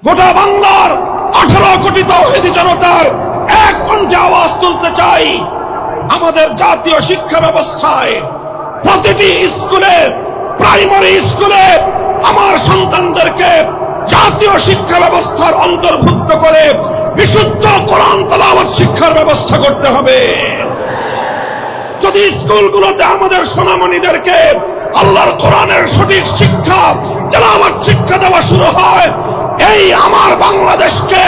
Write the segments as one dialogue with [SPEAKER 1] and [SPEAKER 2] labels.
[SPEAKER 1] গোটা বাংলার 18 কোটি তাওহীদি জনতার এক কণ্ঠে আওয়াজ তুলতে চাই, আমাদের জাতীয় শিক্ষা ব্যবস্থায় প্রতিটি স্কুলে, প্রাইমারি স্কুলে আমার সন্তানদেরকে জাতীয় শিক্ষা ব্যবস্থার অন্তর্ভুক্ত করে বিশুদ্ধ কোরআন তেলাওয়াত শিক্ষার ব্যবস্থা করতে হবে। যদি স্কুলগুলোতে আমাদের সোনামণিদেরকে আল্লাহর কোরআনের সঠিক শিক্ষা, তেলাওয়াত শিক্ষা দেওয়া শুরু হয়, এই আমার বাংলাদেশকে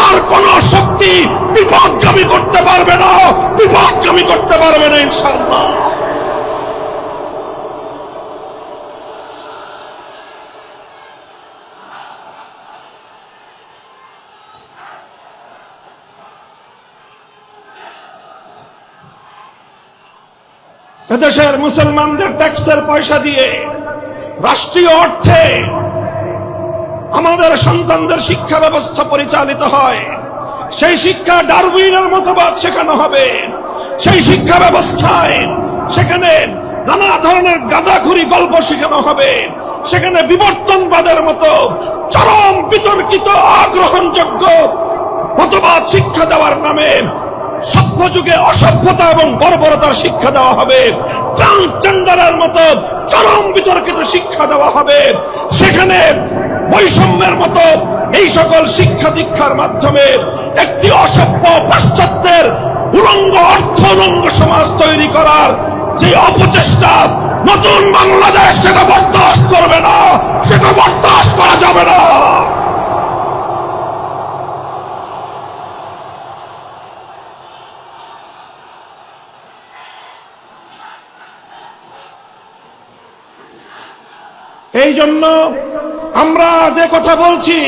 [SPEAKER 1] আর কোন শক্তি বিপথগামী করতে পারবে না, বিপথগামী করতে পারবে না ইনশাআল্লাহ। এদেশের মুসলমানদের ট্যাক্সের পয়সা দিয়ে, রাষ্ট্রীয় অর্থে আমাদের সন্তানদের শিক্ষা ব্যবস্থা পরিচালিত হয়। সেই শিক্ষা ডারউইনের মতবাদ শেখানো হবে। সেই শিক্ষা ব্যবস্থায় সেখানে নানা ধরনের গাঁজাখুরি গল্প শেখানো হবে। সেখানে বিবর্তনবাদের মতো চরম বিতর্কিত, অগ্রহণযোগ্য মতবাদ শিক্ষা দেওয়ার নামে সভ্য যুগে অসভ্যতা এবং বর্বরতার শিক্ষা দেওয়া হবে। ট্রান্সজেন্ডারের মতো চরম বিতর্কিত শিক্ষা দেওয়া হবে। সেখানে বৈষম্যের মতো এই সকল শিক্ষা দীক্ষার মাধ্যমে একটি অসভ্য পাশ্চাত্যের উলঙ্গ অর্থ উলঙ্গ সমাজ তৈরি করার যে অপচেষ্টা নতুন বাংলাদেশ সেটা বরদাস্ত করবে না, সেটা বরদাস্ত করা যাবে না। এই জন্য আমরা যে কথা বলছি,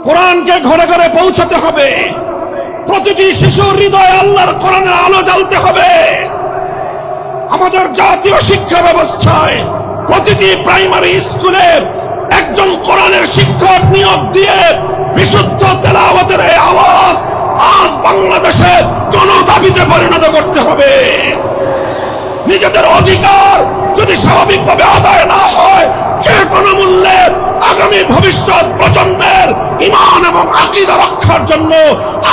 [SPEAKER 1] কোরআনকে ঘরে ঘরে পৌঁছাতে হবে। প্রতিটি শিশুর হৃদয়ে আল্লাহর কোরআনের আলো জ্বালতে হবে। আমাদের জাতীয় শিক্ষা ব্যবস্থায় প্রতিটি প্রাইমারি স্কুলে একজন কোরআনের শিক্ষক নিয়োগ দিয়ে বিশুদ্ধ তেলাওয়াতের এই আওয়াজ আজ বাংলাদেশে গণদাবিতে পরিণত করতে হবে। নিজেদের অধিকার যদি স্বাভাবিকভাবে আদায় না হয়, যে কোনো মূল্যে আগামী ভবিষ্যৎ প্রজন্মের ঈমান এবং আকীদা রক্ষার জন্য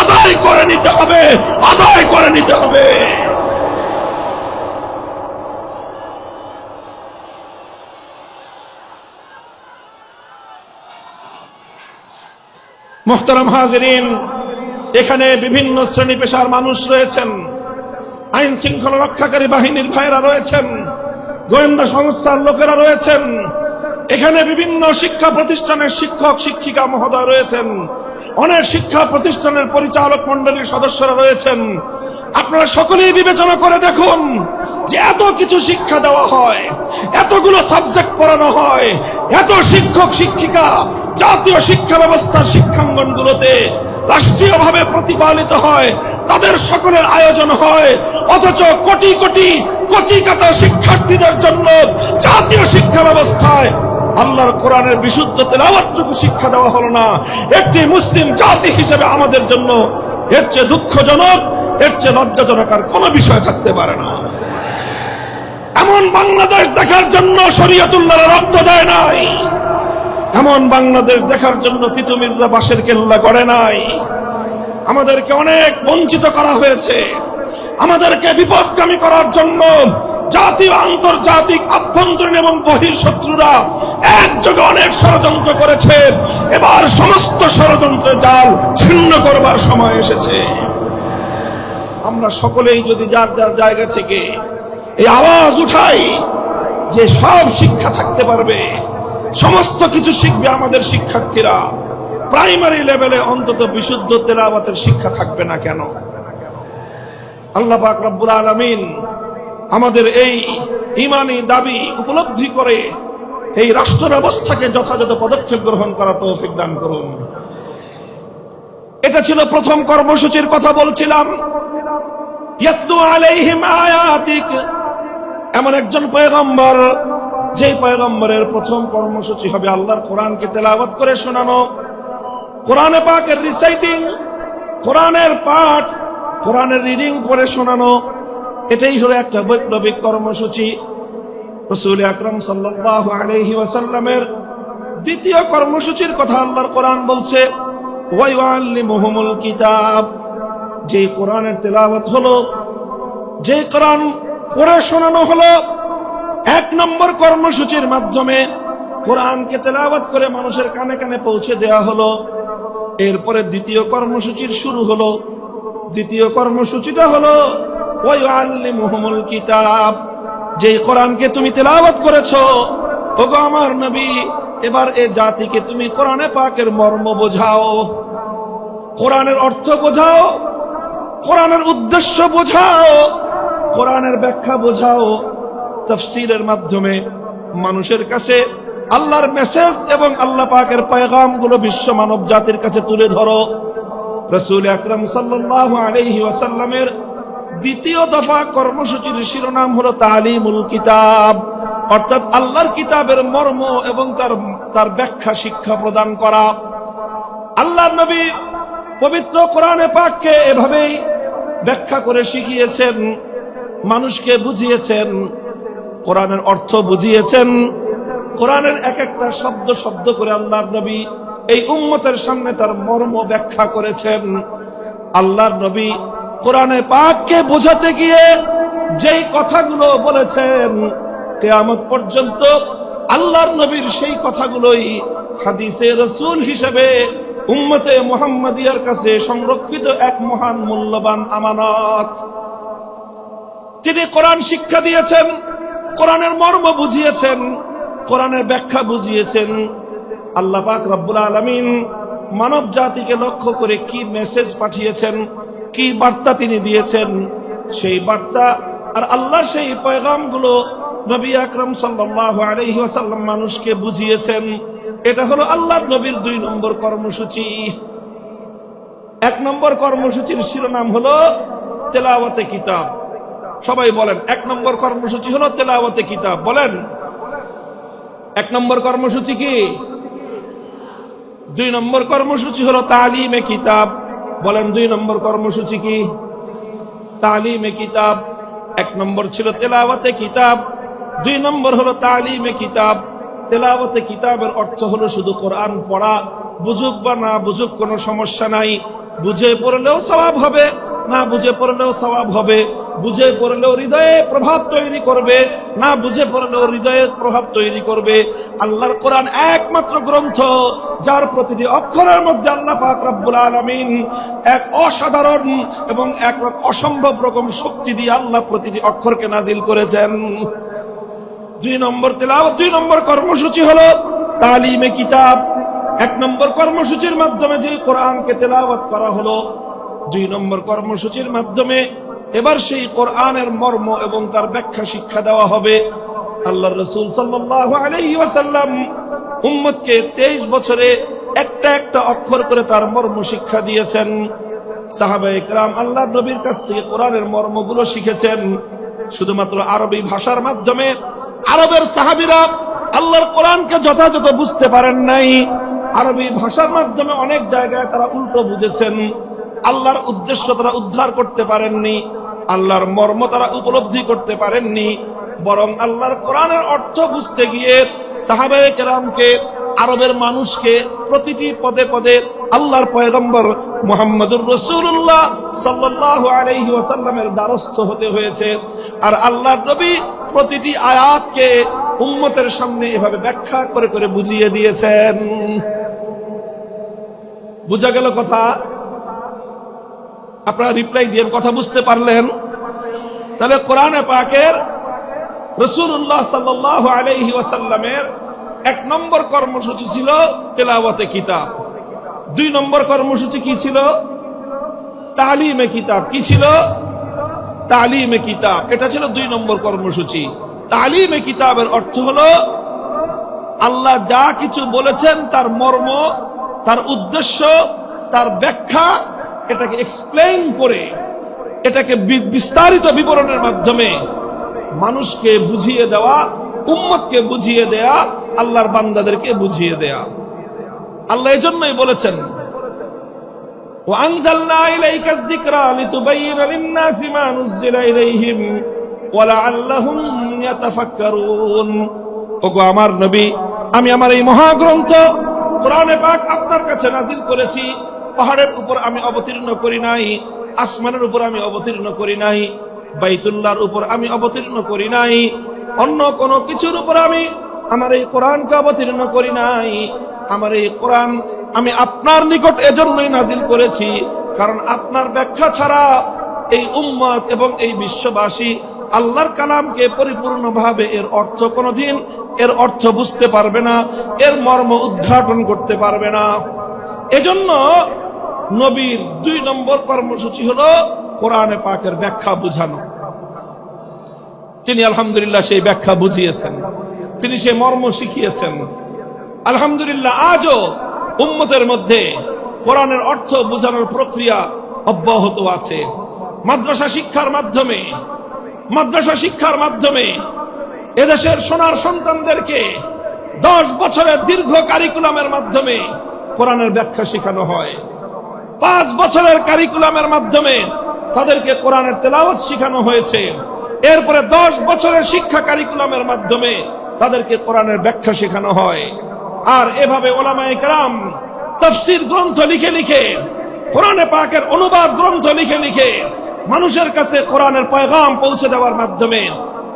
[SPEAKER 1] আদায় করে নিতে হবে, আদায় করে নিতে হবে। মুহতারাম হাজিরিন, এখানে বিভিন্ন শ্রেণী পেশার মানুষ রয়েছেন। আইন শৃঙ্খলা রক্ষাকারী বাহিনীর ভাইরা রয়েছেন, গোয়েন্দা সংস্থার লোকেরা রয়েছেন, এখানে বিভিন্ন শিক্ষা প্রতিষ্ঠানের শিক্ষক শিক্ষিকা মহোদয় রয়েছেন, অনেক শিক্ষা প্রতিষ্ঠানের পরিচালক মণ্ডলীর সদস্যরা রয়েছেন। আপনারা সকলেই বিবেচনা করে দেখুন যে এত কিছু শিক্ষা দেওয়া হয়, এতগুলো সাবজেক্ট পড়ানো হয়, এত শিক্ষক শিক্ষিকা জাতীয় শিক্ষা ব্যবস্থার শিক্ষাঙ্গনগুলোতে রাষ্ট্রীয়ভাবে প্রতিপালিত হয়, তাদের সকলের আয়োজন হয়, অথচ কোটি কোটি কচি কাঁচা শিক্ষার্থীদের জন্য জাতীয় শিক্ষা ব্যবস্থায় আল্লাহর কোরআনের বিশুদ্ধ তেলাওয়াতটুকু শিক্ষা দেওয়া হলো না। একটি মুসলিম জাতি হিসেবে আমাদের জন্য এর চেয়ে দুঃখজনক, এর চেয়ে লজ্জাজনক আর কোনো বিষয় থাকতে পারে না। এমন বাংলাদেশ দেখার জন্য শরীয়তুল্লাহরা রক্ত দেয় নাই, এমন বাংলাদেশ দেখার জন্য তিতুমিররা বাঁশের কেল্লা গড়ে নাই। আমাদেরকে অনেক বঞ্চিত করা হয়েছে। আমাদেরকে বিপদগামী করার জন্য জাতীয়, আন্তর্জাতিক, আভ্যন্তরীণ এবং বহির শত্রুরা একযোগে অনেক ষড়যন্ত্র করেছে। এবার সমস্ত ষড়যন্ত্রের জাল ছিন্ন করবার সময় এসেছে। আমরা সকলেই যদি যার যার জায়গা থেকে এই আওয়াজ উঠাই যে সব শিক্ষা থাকতে পারবে, সমস্ত কিছু শিখবে আমাদের শিক্ষার্থীরা, প্রাইমারি লেভেলে অন্তত বিশুদ্ধ তেলাওয়াতের শিক্ষা থাকবে না কেন? আল্লাহ পাক রব্বুল আলামিন আমাদের এই ঈমানি দাবি উপলব্ধি করে এই রাষ্ট্র ব্যবস্থাকে যথাযথ পদক্ষেপ গ্রহণ করার তৌফিক দান করুন। এটা ছিল প্রথম কর্মসূচির কথা বলছিলাম। ইয়াতলু আলাইহিম আয়াতিক, এমন একজন পয়গম্বর, যে পয়গম্বরের প্রথম কর্মসূচি হবে আল্লাহর কোরআনকে তেলাওয়াত করে শোনানো, কোরআনে পাকের রিসাইটিং, কোরআনের পাঠ, কোরআনের রিডিং পড়ে শোনানো। এটাই হলো একটা বৈপ্লবিক কর্মসূচি। রাসূল আকরাম সাল্লাল্লাহু আলাইহি ওয়াসাল্লামের দ্বিতীয় কর্মসূচির কথা আল্লাহর কোরআন বলছে, ওয়া ইউআল্লিমুহুমুল কিতাব, যে কোরআনের তেলাওয়াত হলো, যে কোরআন পড়ে শোনানো হলো, এক নম্বর কর্মসূচির মাধ্যমে কোরআনকে তেলাওয়াত করে মানুষের কানে কানে পৌঁছে দেয়া হলো। এরপরে দ্বিতীয় কর্মসূচির শুরু হলো। দ্বিতীয় কর্মসূচিটা হলো ওয়া ইউআল্লিমুহুমুল কিতাব, যে কোরআনকে তুমি তেলাওয়াত করেছো, ওগো আমার নবী, এবার এ জাতিকে তুমি কোরআনে পাকের মর্ম বোঝাও, কোরআনের অর্থ বোঝাও, কোরআনের উদ্দেশ্য বোঝাও, কোরআনের ব্যাখ্যা বোঝাও। তাফসীরের মাধ্যমে মানুষের কাছে আল্লাহর মেসেজ এবং আল্লাহ পাকের পয়গাম গুলো বিশ্ব মানব জাতির কাছে তুলে ধরো। রাসূল আকরাম সাল্লাল্লাহু আলাইহি ওয়াসাল্লামের দ্বিতীয় দফা কর্মসূচির শিরোনাম হলো তালিমুল কিতাব, অর্থাৎ আল্লাহর কিতাবের মর্ম এবং তার ব্যাখ্যা শিক্ষা প্রদান করা। আল্লাহর নবী পবিত্র কোরআনে পাককে এভাবেই ব্যাখ্যা করে শিখিয়েছেন, মানুষকে বুঝিয়েছেন, কোরআনের অর্থ বুঝিয়েছেন, কোরআনের এক একটা শব্দ শব্দ করে আল্লাহর নবী এই উম্মতের সামনে তার মর্ম ব্যাখ্যা করেছেন। আল্লাহর নবী কোরআনে পাককে বোঝাতে গিয়ে যেই কথাগুলো বলেছেন, কিয়ামত পর্যন্ত আল্লাহর নবীর সেই কথাগুলোই হাদিসে রাসূল হিসেবে উম্মতে মুহাম্মাদিয়ার কাছে সংরক্ষিত এক মহান মূল্যবান আমানত। তিনি কোরআন শিক্ষা দিয়েছেন, কোরআনের মর্ম বুঝিয়েছেন, কোরআনের ব্যাখ্যা বুঝিয়েছেন। আল্লাহ পাক রব্বুল আলামিন মানব জাতিকে লক্ষ্য করে কি মেসেজ পাঠিয়েছেন, কি বার্তা তিনি দিয়েছেন, সেই বার্তা আর আল্লাহর সেই পয়গামগুলো নবী আকরাম সাল্লাল্লাহু আলাইহি ওয়াসাল্লাম মানুষকে বুঝিয়েছেন। এটা হলো আল্লাহর নবীর 2 নম্বর কর্মসূচি। 1 নম্বর কর্মসূচির শিরোনাম হলো তেলাওয়াতে কিতাব। সবাই বলেন, 1 নম্বর কর্মসূচি হলো তেলাওয়াতে কিতাব। বলেন, 1 নম্বর কর্মসূচি কি? 2 নম্বর কর্মসূচি হলো তালিমে কিতাব। বলেন, 2 নম্বর কর্মসূচি কি? তালিমে কিতাব। 1 নম্বর ছিল তেলাওয়াতে কিতাব, 2 নম্বর হলো তালিমে কিতাব। তেলাওয়াতে কিতাবের অর্থ হলো শুধু কোরআন পড়া, বুঝুক বা না বুঝুক কোনো সমস্যা নাই, বুঝে পড়লেও সওয়াব হবে, না বুঝে পড়লেও সওয়াব হবে, বুঝে পড়লেও হৃদয়ে প্রভাব তৈরি করবে, না বুঝে পড়লেও হৃদয়ে প্রভাব তৈরি করবে। আল্লাহর কোরআন একমাত্র গ্রন্থ যার প্রতিটি অক্ষরের মধ্যে আল্লাহ পাক রব্বুল আলামিন এক অসাধারণ এবং এক অসম্ভব রকম শক্তি দিয়ে আল্লাহ প্রতিটি অক্ষরকে নাজিল করেছেন। 2 নম্বর তেলাওয়াত, 2 নম্বর কর্মসূচি হলো তালিমে কিতাব। 1 নম্বর কর্মসূচির মাধ্যমে যে কোরআনকে তেলাওয়াত করা হলো, 2 নম্বর কর্মসূচির মাধ্যমে এবার সেই কোরআনের মর্ম এবং তার ব্যাখ্যা শিক্ষা দেওয়া হবে। আল্লাহর রাসূল সাল্লাল্লাহু আলাইহি ওয়াসাল্লাম উম্মতকে 23 বছরে একটা একটা অক্ষর করে তার মর্ম শিক্ষা দিয়েছেন। সাহাবায়ে কেরাম আল্লাহর নবীর কাছ থেকে কোরআনের মর্মগুলো শিখেছেন শুধুমাত্র আরবি ভাষার মাধ্যমে। আরবের সাহাবীরা আল্লাহর কোরআনকে যথাযথ বুঝতে পারেন নাই, আরবি ভাষার মাধ্যমে অনেক জায়গায় তারা উল্টো বুঝেছেন। আল্লাহর উদ্দেশ্য তারা উদ্ধার করতে পারেননি, আল্লাহর মর্ম তারা উপলব্ধি করতে পারেননি, বরং আল্লাহর কোরআনের অর্থ বুঝতে গিয়ে সাহাবায়ে কেরামকে, আরবের মানুষকে প্রতিটি পদে পদে আল্লাহর পয়গম্বর মুহাম্মদুর রাসূলুল্লাহ সাল্লাল্লাহু আলাইহি ওয়াসাল্লামের দ্বারস্থ হতে হয়েছে। আর আল্লাহর নবী প্রতিটি আয়াতকে উম্মতের সামনে এভাবে ব্যাখ্যা করে করে বুঝিয়ে দিয়েছেন। বুঝা গেল কথা? আপনারা রিপ্লাই দিয়ে কথা বুঝতে পারলেন? তাহলে কোরআনে পাকের রাসূলুল্লাহ সাল্লাল্লাহু আলাইহি ওয়াসাল্লামের 1 নম্বর কর্মসূচি ছিল তেলাওয়াতে কিতাব। 2 নম্বর কর্মসূচি কি ছিল? তালিমে কিতাব। কি ছিল? তালিমে কিতাব। এটা ছিল 2 নম্বর কর্মসূচি। তালিমে কিতাবের অর্থ হলো আল্লাহ যা কিছু বলেছেন তার মর্ম, তার উদ্দেশ্য, তার ব্যাখ্যা, এটাকে এক্সপ্লেইন করে, এটাকে বিস্তারিত বিবরণের মাধ্যমে মানুষকে বুঝিয়ে দেওয়া, উম্মতকে বুঝিয়ে দেয়া, আল্লাহর বান্দাদেরকে বুঝিয়ে দেয়া। আল্লাহ এজন্যই বলেছেন, ওয়া আনজালনা ইলাইকা যিকরা লিতুবাইয়িনা লিন-নাসি মা নুযিলা ইলাইহিম ওয়া লাআল্লাহুম ইয়াতাফাক্কারুন। ওগো আমার নবী, আমি আমার এই মহাগ্রন্থ কোরআনে পাক আপনার কাছে নাজিল করেছি। পাহাড়ের উপর আমি অবতীর্ণ করি নাই, আসমানের উপর আমি অবতীর্ণ করি নাই, বাইতুল্লাহর উপর আমি অবতীর্ণ করি নাই, অন্য কোনো কিছুর উপর আমি আমার এই কোরআনকে অবতীর্ণ করি নাই। আমার এই কোরআন আমি আপনার নিকট এজন্যই নাজিল করেছি, কারণ আপনার ব্যাখ্যা ছাড়া এই উম্মত এবং এই বিশ্ববাসী আল্লাহর কালামকে পরিপূর্ণভাবে এর অর্থ কোনোদিন এর অর্থ বুঝতে পারবে না, এর মর্ম উদ্ঘাটন করতে পারবে না। এজন্য নবীর 2 নম্বর কর্মসূচি হলো কোরআনে পাকের ব্যাখ্যা বুঝানো। তিনি আলহামদুলিল্লাহ সেই ব্যাখ্যা বুঝিয়েছেন, তিনি সেই মর্ম শিখিয়েছেন। আলহামদুলিল্লাহ আজও উম্মতের মধ্যে কোরআনের অর্থ বোঝানোর প্রক্রিয়া অব্যাহত আছে। মাদ্রাসা শিক্ষার মাধ্যমে এদেশের সোনার সন্তানদেরকে 10 বছরের দীর্ঘ কারিকুলামের মাধ্যমে কোরআনের ব্যাখ্যা শেখানো হয়। 5 বছরের কারিকুলামের মাধ্যমে তাদেরকে কোরআনের তেলাওয়াত শেখানো হয়েছে। এরপরে 10 বছরের শিক্ষা কারিকুলামের মাধ্যমে তাদেরকে কোরআনের ব্যাখ্যা শেখানো হয়। আর এভাবে ওলামায়ে কেরাম তাফসীর গ্রন্থ লিখে লিখে, কোরআনে পাকের অনুবাদ গ্রন্থ লিখে লিখে মানুষের কাছে কোরআনের পয়গাম পৌঁছে দেওয়ার মাধ্যমে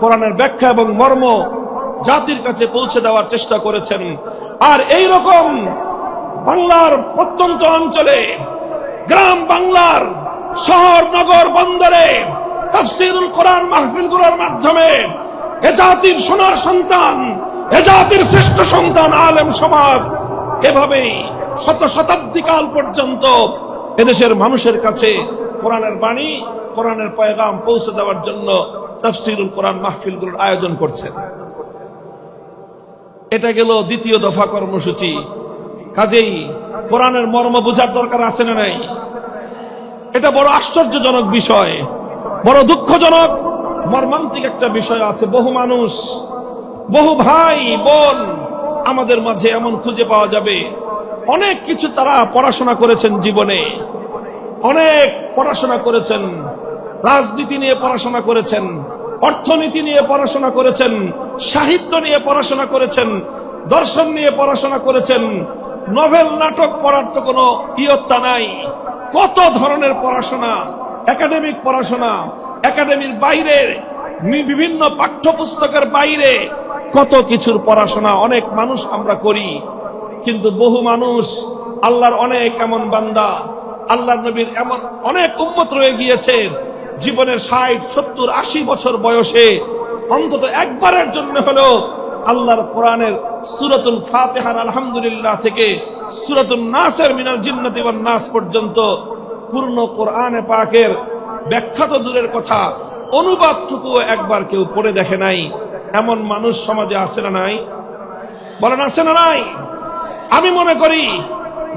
[SPEAKER 1] কোরআনের ব্যাখ্যা এবং মর্ম জাতির কাছে পৌঁছে দেওয়ার চেষ্টা করেছেন। আর এই রকম বাংলার প্রত্যন্ত অঞ্চলে, গ্রাম বাংলার শহর নগর বন্দরে তাফসীরুল কোরআন মাহফিলগুলোর মাধ্যমে এ জাতির সোনার সন্তান, এ জাতির শ্রেষ্ঠ সন্তান আলেম সমাজ এভাবেই শতাব্দী কাল পর্যন্ত এদেশের মানুষের কাছে কোরআনের বাণী, কোরআনের পয়গাম পৌঁছে দেওয়ার জন্য তাফসীরুল কোরআন মাহফিলগুলোর আয়োজন করছেন। এটা গেল 2য় দফা কর্মসূচি। কাজেই কোরআনের মর্ম বোঝার দরকার আছে না নাই? এটা বড় আশ্চর্যজনক বিষয়, বড় দুঃখজনক মর্মান্তিক একটা বিষয় আছে। বহু মানুষ, বহু ভাই বোন আমাদের মাঝে এমন খুঁজে পাওয়া যাবে, অনেক কিছু তারা পড়াশোনা করেছেন জীবনে, অনেক পড়াশোনা করেছেন, রাজনীতি নিয়ে পড়াশোনা করেছেন, অর্থনীতি নিয়ে পড়াশোনা করেছেন, সাহিত্য নিয়ে পড়াশোনা করেছেন, দর্শন নিয়ে পড়াশোনা করেছেন, নভেল নাটক পড়ার তো কোনো ইয়ত্তা নাই। কত ধরনের পড়াশোনা, একাডেমিক পড়াশোনা, একাডেমির বাইরে বিভিন্ন পাঠ্যপুস্তকের বাইরে কত কিছুর পড়াশোনা অনেক মানুষ আমরা করি। কিন্তু বহু মানুষ, আল্লাহর অনেক এমন বান্দা, আল্লাহর নবীর এমন অনেক উম্মত রয়ে গিয়েছে, জীবনের 60, 70, 80 বছর বয়সে অন্তত একবারের জন্য হলেও আল্লাহর কোরআনের সূরাতুল ফাতিহার আলহামদুলিল্লাহ থেকে সূরাতুন নাসের মিনাল জিন্নাতি ওয়ান নাস পর্যন্ত পূর্ণ কোরআনে পাকের ব্যাখ্যা তো দূরের কথা, অনুবাদটুকুও একবার কেউ পড়ে দেখে নাই। এমন মানুষ সমাজে আছে না নাই? বলেন আছে না নাই? আমি মনে করি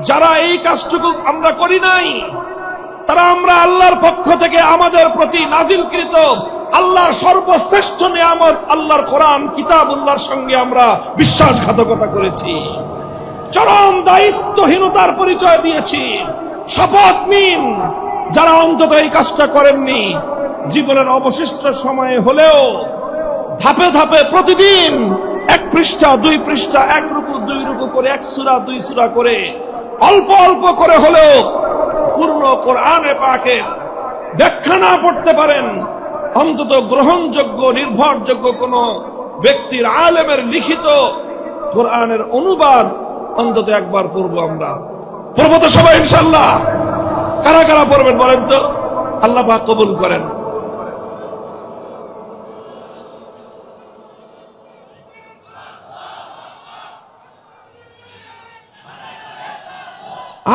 [SPEAKER 1] যারা এই কাজটুকু আমরা করি নাই, তারা আমরা আল্লাহর পক্ষ থেকে আমাদের প্রতি নাজিলকৃত আল্লাহর সর্বশ্রেষ্ঠ নিয়ামত আল্লাহর কোরআন কিতাবুল্লাহর সঙ্গে আমরা বিশ্বাসঘাতকতা করেছি, চরম দায়িত্বহীনতার পরিচয় দিয়েছি। শপথ নিন, যারা অন্তত এই কাজটা করেননি, জীবনের অবশিষ্ট সময়ে হলেও ধাপে ধাপে প্রতিদিন 1 পৃষ্ঠা 2 পৃষ্ঠা 1 রুকু 2 রুকু করে 1 সূরা 2 সূরা করে অল্প অল্প করে হলেও পূর্ণ কোরআনে পাকের ব্যাখ্যা না পড়তে পারেন, অন্তত গ্রহণযোগ্য নির্ভরযোগ্য কোন ব্যক্তির, আলেমের লিখিত কোরআনের অনুবাদ অন্তত একবার পড়বো। আমরা পড়বো তো সবাই ইনশাআল্লাহ? কারা কারা পড়বেন বলেন তো? আল্লাহ পাক কবুল করেন।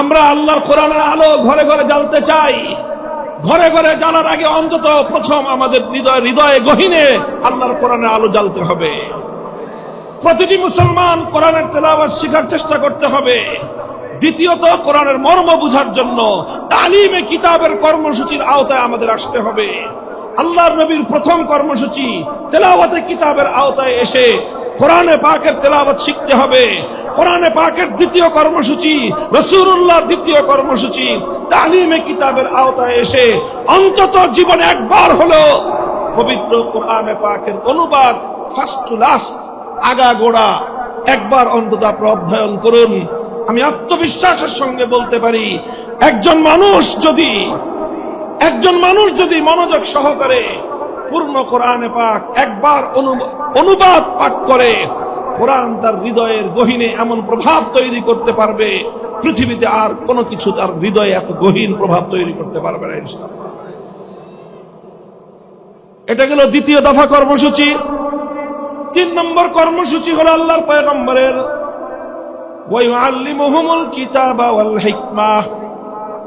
[SPEAKER 1] আমরা আল্লাহর কোরআনের আলো ঘরে ঘরে জ্বালতে চাই। ঘরে ঘরে জ্বালার আগে অন্তত প্রথম আমাদের হৃদয়ে গহীনে আল্লাহর কোরআনের আলো জ্বালতে হবে। প্রতিটি মুসলমান কোরআনের তেলাওয়াত শেখার চেষ্টা করতে হবে। দ্বিতীয়ত, কোরআনের মর্ম বুঝার জন্য তালিমে কিতাবের কর্মসূচির আওতায় আমাদের আসতে হবে। আল্লাহর নবীর প্রথম কর্মসূচি তেলাওয়াতে কিতাবের আওতায় এসে কোরআনে পাকের তেলাওয়াত শিখতে হবে। কোরআনে পাকের দ্বিতীয় কর্মসূচি, রাসূলুল্লাহর দ্বিতীয় কর্মসূচি তালিমে কিতাবের আওতায় এসে অন্তত জীবনে একবার হলো পবিত্র কোরআনে পাকের অনুবাদ ফার্স্ট টু লাস্ট, আগা গোড়া একবার অন্তত আপনারা অধ্যয়ন করুন। আমি আত্মবিশ্বাসের সঙ্গে বলতে পারি, একজন মানুষ যদি মনোযোগ সহকারে পূর্ণ কোরআনে পাক একবার অনুবাদ পাঠ করে, কোরআন তার হৃদয়ের গহীনে এমন প্রভাব তৈরি করতে পারবে, পৃথিবীতে আর কোনো কিছু তার হৃদয়ে এত গহীন প্রভাব তৈরি করতে পারবে না ইনশাআল্লাহ। এটা গেল দ্বিতীয় দফা কর্মসূচি। 3 নম্বর কর্মসূচি হলো আল্লাহর পয়গম্বরের ওয়া ইউআল্লিমুহুমুল কিতাবা ওয়াল হিকমাহ,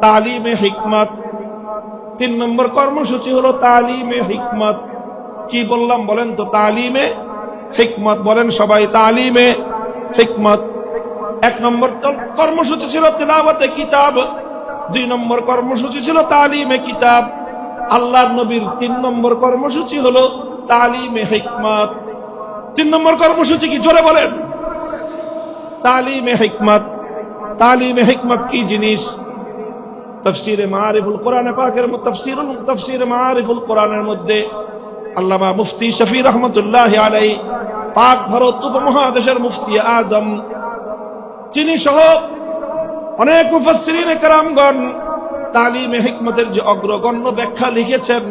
[SPEAKER 1] তালিমে হিকমত। 3 নম্বর কর্মসূচি হলো তালিমে হিকমত। কি বললাম বলেন তো? তালিমে হিকমত বলেন সবাই, তালিমে হিকমত। 1 নম্বর কর্মসূচি ছিল তিলাওয়াতে কিতাব, 2 নম্বর কর্মসূচি ছিল তালিমে কিতাব। আল্লাহর নবীর 3 নম্বর কর্মসূচি হলো তালিমে হিকমত। 3 নম্বর কর্মসূচি কি? জোরে বলেন। তালিমে হিকমত। তালিমে হিকমত কি জিনিস? তাফসীরে মাআরিফুল কোরআন পাকের তাফসীরে মাআরিফুল কোরআনের মধ্যে আল্লামা মুফতি শফি রহমতুল্লাহি আলাইহি, পাক ভারত উপমহাদেশের মুফতি আজম, তিনি সহ অনেক মুফাসসিরিনে কেরামগণ তালিমে হিকমতের যে অগ্রগণ্য ব্যাখ্যা লিখেছেন,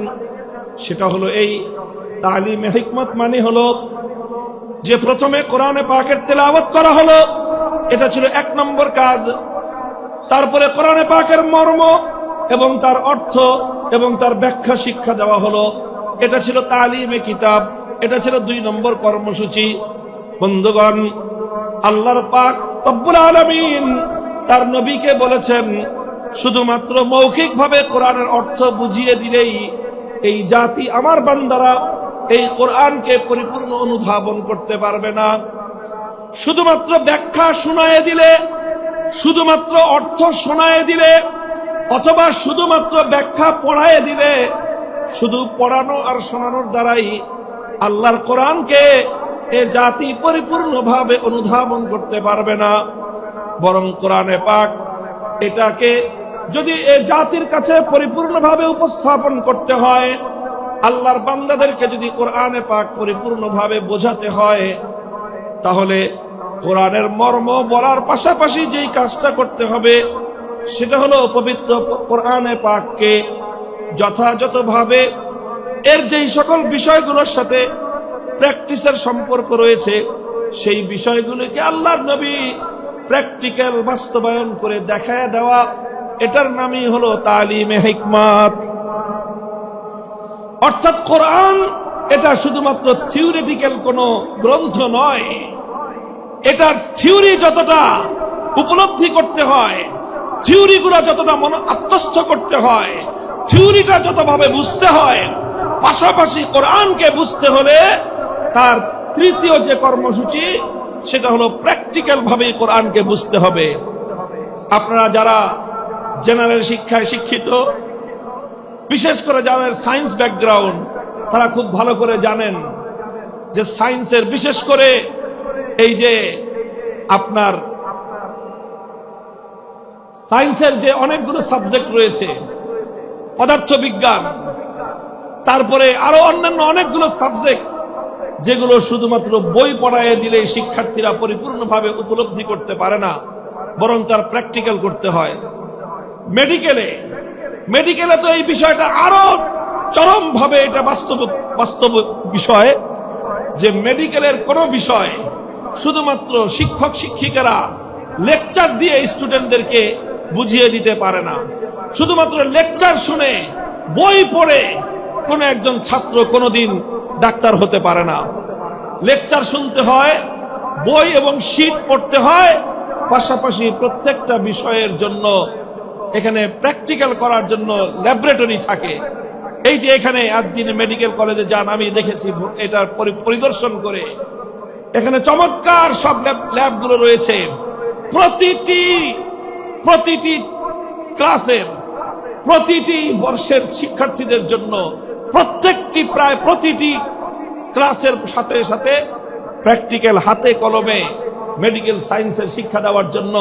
[SPEAKER 1] সেটা হলো এই তালিমে হিকমত মানে হলো যে প্রথমে কোরআনে পাকের তেলাওয়াত করা হলো, এটা ছিল 1 নম্বর কাজ। তারপরে কোরআনে পাকের মর্ম এবং তার অর্থ এবং তার ব্যাখ্যা শিক্ষা দেওয়া হলো, এটা ছিল তালিমে কিতাব, এটা ছিল 2 নম্বর কর্মসূচি। বন্ধুগণ, আল্লাহর পাক রব্বুল আলামিন তার নবীকে বলেছেন, শুধুমাত্র মৌখিকভাবে কোরআনের অর্থ বুঝিয়ে দিলেই এই জাতি আমার বান্দারা এই কোরআনকে পরিপূর্ণ অনুধাবন করতে পারবে না। শুধুমাত্র ব্যাখ্যা শোনায়ে দিলে, শুধুমাত্র অর্থ শোনায়ে দিলে, অথবা শুধুমাত্র ব্যাখ্যা পড়ায়ে দিলে, শুধু পড়ানো আর শোনানোর দ্বারাই আল্লাহর কোরআনকে এ জাতি পরিপূর্ণভাবে অনুধাবন করতে পারবে না। বরং কোরআনে পাক এটাকে যদি এ জাতির কাছে পরিপূর্ণভাবে উপস্থাপন করতে হয়, আল্লাহর বান্দাদেরকে যদি কোরআনে পাক পরিপূর্ণভাবে বোঝাতে হয়, তাহলে কোরআনের মর্ম বলার পাশাপাশি যেই কাজটা করতে হবে সেটা হলো পবিত্র কোরআনে পাককে যথাযথভাবে এর যেই সকল বিষয়গুলোর সাথে প্র্যাকটিসের সম্পর্ক রয়েছে, সেই বিষয়গুলোকে আল্লাহর নবী প্র্যাকটিক্যাল বাস্তবায়ন করে দেখায় দেওয়া, এটার নামই হলো তালিমে হিকমত। অর্থাৎ কোরআন এটা শুধুমাত্র থিওরিটিক্যাল কোনো গ্রন্থ নয়, এটার থিওরি যতটা উপলব্ধি করতে হয়, থিওরিগুলো যতটা মন আত্মস্থ করতে হয়, থিওরিটা যতভাবে বুঝতে হয়, পাশাপাশি কোরআনকে বুঝতে হলে তার তৃতীয় যে কর্মসূচি সেটা হলো প্র্যাকটিক্যাল ভাবে কোরআনকে বুঝতে হবে। আপনারা যারা জেনারেল শিক্ষায় শিক্ষিত, বিশেষ করে যাদের সায়েন্স ব্যাকগ্রাউন্ড, তারা খুব ভালো করে জানেন যে সায়েন্সের বিশেষ করে এই যে আপনার সায়েন্সের যে অনেকগুলো সাবজেক্ট রয়েছে, পদার্থবিজ্ঞান, তারপরে আরো অন্যান্য অনেকগুলো সাবজেক্ট, যেগুলো শুধুমাত্র বই পড়ায় দিলে শিক্ষার্থীরা পরিপূর্ণভাবে উপলব্ধি করতে পারে না, বরং তার প্র্যাকটিক্যাল করতে হয়। মেডিকেলে তো এই বিষয়টা আরো চরমভাবে এটা বাস্তব বিষয়, যে মেডিকেলের কোনো বিষয় শুধুমাত্র শিক্ষক শিক্ষিকারা লেকচার দিয়ে স্টুডেন্টদেরকে বুঝিয়ে দিতে পারে না। শুধুমাত্র লেকচার শুনে, বই পড়ে কোনো একজন ছাত্র কোনোদিন ডাক্তার হতে পারে না। লেকচার শুনতে হয়, বই এবং শীট পড়তে হয়, পাশাপাশি প্রত্যেকটা বিষয়ের জন্য এখানে প্র্যাকটিক্যাল করার জন্য ল্যাবরেটরি থাকে। এই যে এখানে আজদিনে মেডিকেল কলেজে যান, আমি দেখেছি এটার পরিদর্শন করে, এখানে চমৎকার সব ল্যাবগুলো রয়েছে। প্রতিটি ক্লাসের, প্রতিটি বর্ষের শিক্ষার্থীদের জন্য প্রায় প্রতিটি ক্লাসের সাথে সাথে প্র্যাকটিক্যাল হাতে কলমে মেডিকেল সায়েন্সের শিক্ষা দেওয়ার জন্য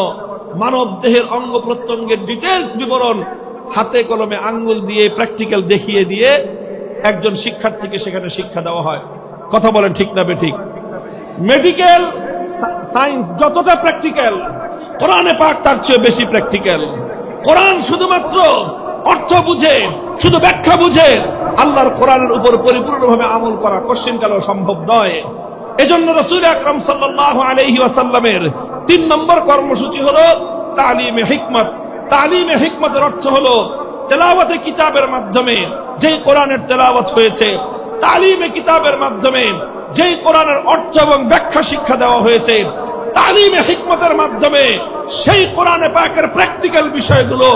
[SPEAKER 1] মানব দেহের অঙ্গ প্রত্যঙ্গের ডিটেলস বিবরণ হাতে কলমে আঙ্গুল দিয়ে প্র্যাকটিক্যাল দেখিয়ে দিয়ে একজন শিক্ষার্থীকে সেখানে শিক্ষা দেওয়া হয়। কথা বলেন ঠিক না বেঠিক? মেডিকেল সায়েন্স যতটা প্র্যাকটিক্যাল, কোরআনে পাক তার চেয়ে বেশি প্র্যাকটিক্যাল। কোরআন শুধুমাত্র অর্থ বুঝে, শুধু ব্যাখ্যা বুঝে আল্লাহর কোরআনের উপর পরিপূর্ণভাবে আমল করা কোশ্চিনকালেও সম্ভব নয়। এজন্য রাসূল আকরাম সাল্লাল্লাহু আলাইহি ওয়াসাল্লামের 3 নম্বর কর্মসূচি হলো তালিমে হিকমত। তালিমে হিকমতের অর্থ হলো তেলাওয়াতে কিতাবের মাধ্যমে যেই কোরআনের তেলাওয়াত হয়েছে, তালিমে কিতাবের মাধ্যমে যেই কোরআনের অর্থ এবং ব্যাখ্যা শিক্ষা দেওয়া হয়েছে, তালিমে হিকমতের মাধ্যমে সেই কোরআনে পাকের প্র্যাকটিক্যাল বিষয়গুলো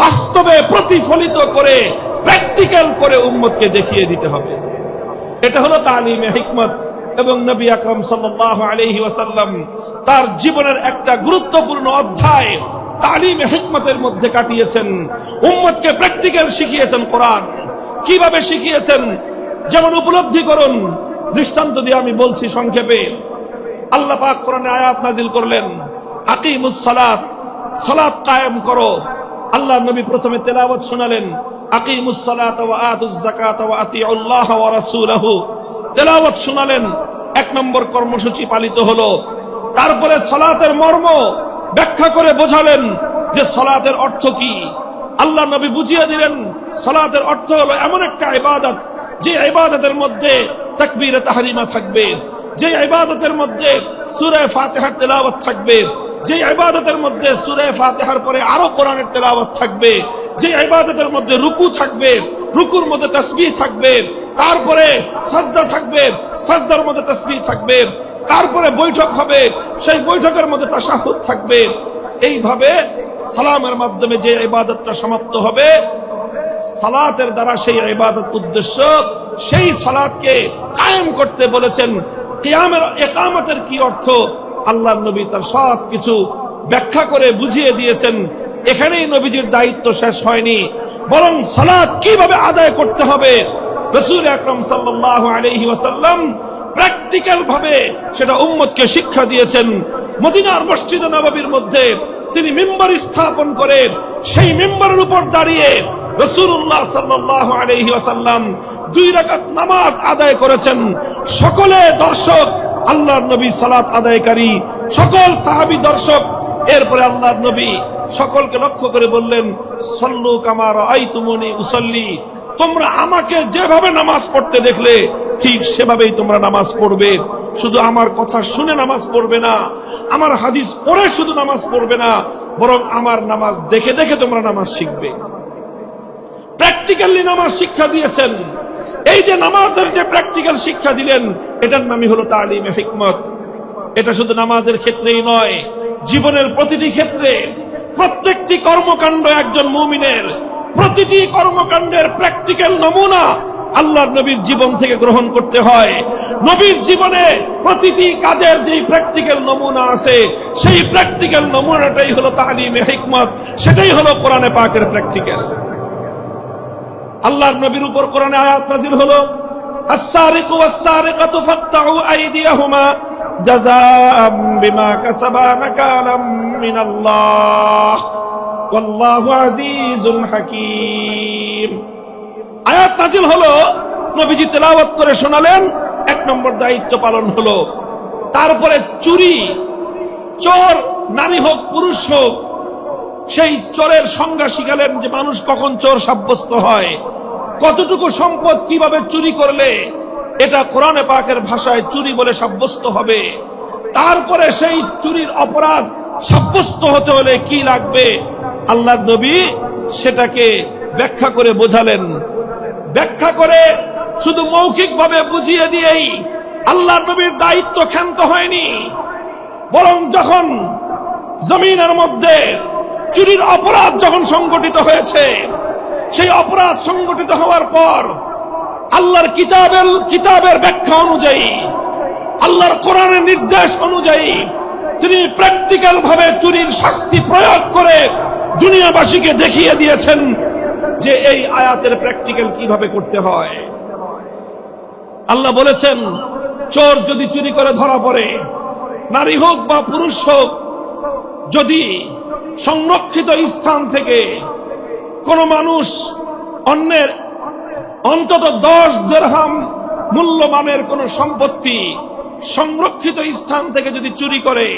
[SPEAKER 1] বাস্তবে প্রতিফলিত করে প্র্যাকটিক্যাল করে উম্মতকে দেখিয়ে দিতে হবে। এটা হলো তালিমে হিকমত। এবং নবী আকরাম সাল্লাল্লাহু আলাইহি ওয়াসাল্লাম তার জীবনের একটা গুরুত্বপূর্ণ অধ্যায় তালিমে হিকমতের মধ্যে কাটিয়েছেন। উম্মতকে প্র্যাকটিক্যাল শিখিয়েছেন। কোরআন কিভাবে শিখিয়েছেন যেমন উপলব্ধি করুন। দৃষ্টান্ত দিয়ে আমি বলছি সংক্ষেপে। আল্লাহ পাক কোরআনে আয়াত নাজিল করলেন, আকিমুস সালাত, সালাত কায়েম করো। আল্লাহ নবী প্রথমে তেলাওয়াত শোনালেন, আকিমুস সালাত ওয়া আতুজ যাকাত ওয়া আতিউল্লাহ ওয়া রাসূলহু। তেলাওয়াত শোনালেন, 1 নম্বর কর্মসূচি পালিত হলো। তারপরে সালাতের মর্ম ব্যাখ্যা করে বোঝালেন যে সালাতের অর্থ কি। আল্লাহ নবী বুঝিয়ে দিলেন সালাতের অর্থ হলো এমন একটা ইবাদত যে ইবাদতের মধ্যে তাকবীরে তাহরিমা থাকবে, যে ইবাদতের মধ্যে সূরা ফাতিহার তেলাওয়াত থাকবে, যে ইবাদতের মধ্যে সূরা ফাতিহার পরে আরো কোরআনের তেলাওয়াত থাকবে, যে ইবাদতের মধ্যে রুকু থাকবে, রুকুর মধ্যে তাসবিহ থাকবে, তারপরে সাজদা থাকবে, সাজদার মধ্যে তাসবিহ থাকবে, তারপরে বৈঠক হবে, সেই বৈঠকের মধ্যে তাশাহুদ থাকবে। এইভাবে সালামের মাধ্যমে যে ইবাদতটা সমাপ্ত হবে, সালাতের দ্বারা সেই ইবাদত উদ্দেশ্য, সেই সালাতকে কায়েম করতে বলেছেন। কিয়ামের ইকামতের কি অর্থ আল্লাহর নবী তার সব কিছু ব্যাখ্যা করে বুঝিয়ে দিয়েছেন। এখানেই নবীজির দায়িত্ব শেষ হয়নি, বরং সালাত কিভাবে আদায় করতে হবে রাসূল আকরাম সাল্লাল্লাহু আলাইহি ওয়াসাল্লাম প্র্যাকটিক্যাল ভাবে সেটা উম্মতকে শিক্ষা দিয়েছেন। মদিনার মসজিদে নববীর মধ্যে তিনি মিম্বার স্থাপন করে সেই মিম্বারের উপর দাঁড়িয়ে রাসূলুল্লাহ সাল্লাল্লাহু আলাইহি ওয়াসাল্লাম 2 রাকাত নামাজ আদায় করেছেন। সকলে দর্শক, আল্লাহর নবী সালাত আদায়কারী, সকল সাহাবী দর্শক। এরপরে আল্লাহর নবী সকলকে লক্ষ্য করে বললেন, সল্লু কামা রাআইতুমুনি উসাল্লি, তোমরা আমাকে যেভাবে নামাজ পড়তে দেখলে ঠিক সেভাবেই তোমরা নামাজ পড়বে। শুধু আমার কথা শুনে নামাজ পড়বে না, আমার হাদিস পড়ে শুধু নামাজ পড়বে না, বরং আমার নামাজ দেখে দেখে তোমরা নামাজ শিখবে। প্র্যাকটিক্যালি নামাজ শিক্ষা দিয়েছেন। এই যে নামাজের যে প্র্যাকটিক্যাল শিক্ষা দিলেন, এটার নামই হলো তালিমে হিকমত। এটা শুধু নামাজের ক্ষেত্রেই নয়, জীবনের প্রতিটি ক্ষেত্রে, প্রত্যেকটি কর্মকাণ্ড একজন মুমিনের প্রতিটি কর্মকাণ্ডের প্র্যাকটিক্যাল নমুনা আল্লাহর নবীর জীবন থেকে গ্রহণ করতে হয়। নবীর জীবনে প্রতিটি কাজের যেই প্র্যাকটিক্যাল নমুনা আছে, সেই প্র্যাকটিক্যাল নমুনাটাই হলো তালিমে হিকমত, সেটাই হলো কোরআনে পাকের প্র্যাকটিক্যাল। আল্লাহর নবীর উপর কোরআনে আয়াত নাযিল হলো, আস-সারিকু ওয়াস-সারিকাতু ফাকতাউ আইদিয়াহুমা জাযাআম বিমা কাসাবা নাকালাম মিনাল্লাহ ওয়াল্লাহু আজিজুন হাকীম। আয়াত নাযিল হলো, নবীজি তেলাওয়াত করে শোনালেন, 1 নম্বর দায়িত্ব পালন হলো। তারপরে চুরি, চোর নারী হোক পুরুষ হোক, সেই চোরের সংজ্ঞা শিখালেন যে মানুষ কখন চোর সাব্যস্ত হয়, কতটুকু সম্পদ কিভাবে চুরি করলে এটা কোরআনে পাকের ভাষায় চুরি বলে সাব্যস্ত হবে। তারপরে সেই চুরির অপরাধ সাব্যস্ত হতে হলে কি লাগবে, আল্লাহর নবী সেটাকে ব্যাখ্যা করে বোঝালেন। ব্যাখ্যা করে শুধু মৌখিকভাবে বুঝিয়ে দিয়েই আল্লাহর নবীর দায়িত্ব ক্ষান্ত হয়নি, বরং যখন জমিনের মধ্যে চুরির অপরাধ যখন সংগঠিত হয়েছে, সেই অপরাধ সংগঠিত হওয়ার পর আল্লাহর কিতাবের ব্যাখ্যা অনুযায়ী, আল্লাহর কোরআনের নির্দেশ অনুযায়ী তিনি প্র্যাকটিক্যাল ভাবে চুরির শাস্তি প্রয়োগ করে দুনিয়াবাসীকে দেখিয়ে দিয়েছেন যে এই আয়াতের প্র্যাকটিক্যাল কিভাবে করতে হয়। আল্লাহ বলেছেন, চোর যদি চুরি করে ধরা পড়ে, নারী হোক বা পুরুষ হোক, যদি সংরক্ষিত স্থান থেকে কোন মানুষ অন্যের অন্তত 10 দিরহাম মূল্যমানের কোন সম্পত্তি সংরক্ষিত স্থান থেকে যদি চুরি করে,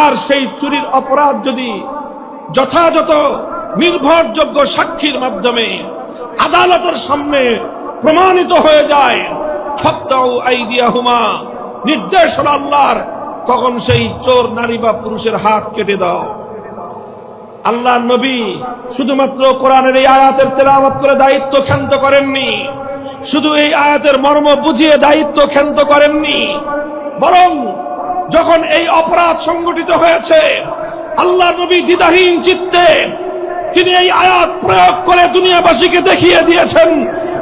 [SPEAKER 1] আর সেই চুরির অপরাধ যদি যথাযথ নির্ভরযোগ্য সাক্ষীর মাধ্যমে আদালতের সামনে প্রমাণিত হয়ে যায়, ফাক্তাউ আইদিয়াহুমা, নির্দেশ হলো আল্লাহর, তখন সেই চোর নারী বা পুরুষের হাত কেটে দাও। আল্লাহর নবী শুধুমাত্র কোরআনের এই আয়াতের তেলাওয়াত করে দায়িত্ব ক্ষান্ত করেননি, শুধু এই আয়াতের মর্ম বুঝিয়ে দায়িত্ব ক্ষান্ত করেননি, বরং যখন এই অপরাধ সংগঠিত হয়েছে, আল্লাহর নবী দ্বিধাহীন চিত্তে তিনি এই আয়াত প্রয়োগ করে দুনিয়াবাসীকে দেখিয়ে দিয়েছেন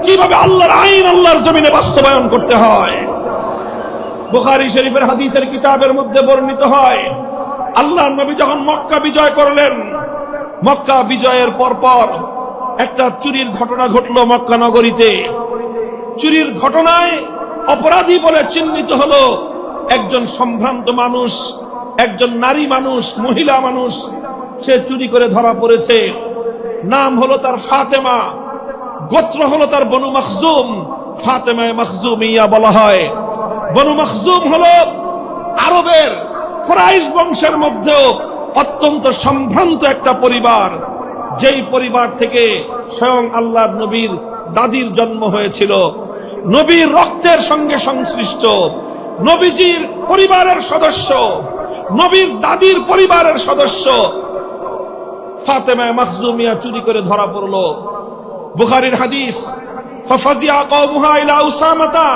[SPEAKER 1] কিভাবে আল্লাহর আইন আল্লাহর জমিনে বাস্তবায়ন করতে হয়। বুখারী শরীফের হাদিসের কিতাবের মধ্যে বর্ণিত হয়, আল্লাহর নবী যখন মক্কা বিজয় করলেন, মক্কা বিজয়ের পরপর একটা চুরির ঘটনা ঘটলো মক্কা নগরীতে। চুরির ঘটনায় অপরাধী বলে চিহ্নিত হলো একজন সম্ভ্রান্ত মানুষ, একজন নারী মানুষ, মহিলা মানুষ। সে চুরি করে ধরা পড়েছে। নাম হলো তার ফাতেমা, গোত্র হলো তার বনু মখজুম, ফাতেমায়ে মখজুমিয়া বলা হয়। বনু মখজুম হলো আরবের কুরাইশ বংশের মধ্যেও অত্যন্ত সম্ভ্রান্ত একটা পরিবার, যেই পরিবার থেকে স্বয়ং আল্লাহর নবীর দাদির জন্ম হয়েছিল, নবীর রক্তের সঙ্গে সংশ্লিষ্ট, নবীজির পরিবারের সদস্য, নবীর দাদির পরিবারের সদস্য ফাতেমা মখজুমিয়া চুরি করে ধরা পড়লো। বুখারীর হাদিস, ফাফাজিয়া কওমুহা ইলা উসামাতা,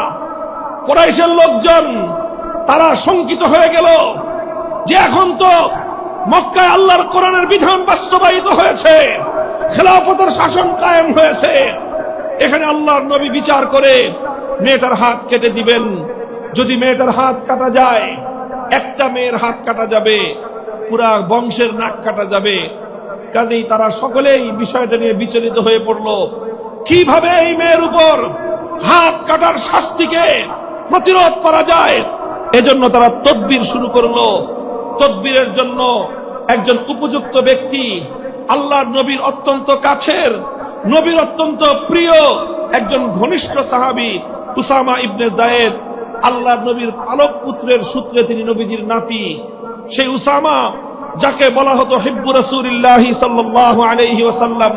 [SPEAKER 1] কুরাইশের লোকজন তারা শঙ্কিত হয়ে গেল যে এখন তো মক্কায় আল্লাহর কোরআনের বিধান বাস্তবায়িত হয়েছে, খেলাফতের শাসন কায়েম হয়েছে, এখানে আল্লাহর নবী বিচার করে মেয়েটার হাত কেটে দিবেন। যদি মেয়েটার হাত কাটা যায়, একটা মেয়ের হাত কাটা যাবে, পুরা বংশের নাক কাটা যাবে। কাজেই তারা সকলেই বিষয়টা নিয়ে বিচলিত হয়ে পড়ল, কিভাবে এই মেয়ের উপর হাত কাটার শাস্তিকে প্রতিরোধ করা যায়। এজন্য তারা তদবির শুরু করলো। তদবিরের জন্য একজন উপযুক্ত ব্যক্তি, আল্লাহর নবীর অত্যন্ত কাছের, নবীর অত্যন্ত প্রিয় একজন ঘনিষ্ঠ সাহাবী উসামা ইবনে যায়েদ, আল্লাহর নবীর পালক পুত্রের সূত্রে তিনি নবীজির নাতি। সেই উসামা, যাকে বলা হতো হিব্বু রাসূলিল্লাহি সাল্লাল্লাহু আলাইহি ওয়াসাল্লাম,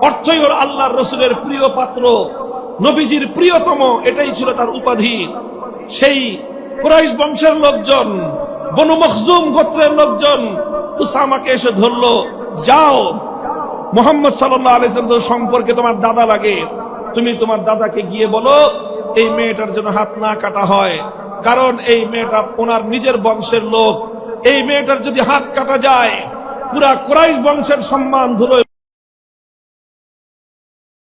[SPEAKER 1] অর্থই হলো আল্লাহর রাসূলের প্রিয় পাত্র, নবীজির প্রিয়তম, এটাই ছিল তার উপাধি। সেই কুরাইশ বংশের লোকজন, বনু মখজুম গোত্রের লোকজন উসামাকে এসে ধরলো, যাও মুহাম্মদ সাল্লাল্লাহু আলাইহি ওয়াসাল্লাম সম্পর্কে তোমার দাদা লাগে, তুমি তোমার দাদাকে গিয়ে বলো এই মেয়েটার যেন হাত না কাটা হয়, কারণ এই মেয়েটা ওনার নিজের বংশের লোক, এই মেয়েটার যদি হাত কাটা যায় পুরা কুরাইশ বংশের সম্মান ধুলো